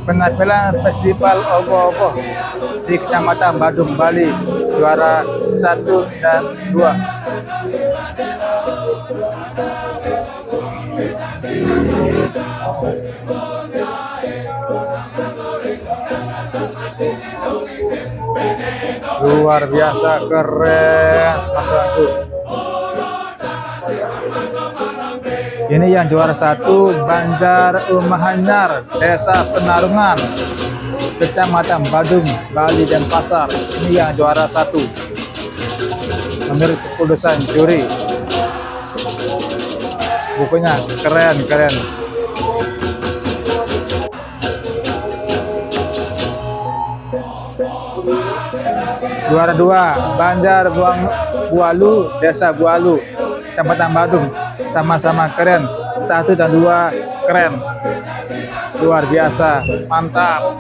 Penampilan Festival Ogoh-Ogoh di Kecamatan Badung, Bali, juara 1 dan 2. Luar biasa keren, sepatu. Ini yang juara 1 Banjar Umahanyar, Desa Penarungan, Kecamatan Badung, Bali dan Pasar. Ini yang juara 1 menurut keputusan juri. Bukunya keren. Juara 2 Banjar Bualu, Desa Bualu, Kecamatan Badung. Sama-sama keren. 1 dan 2 keren. Luar biasa, mantap.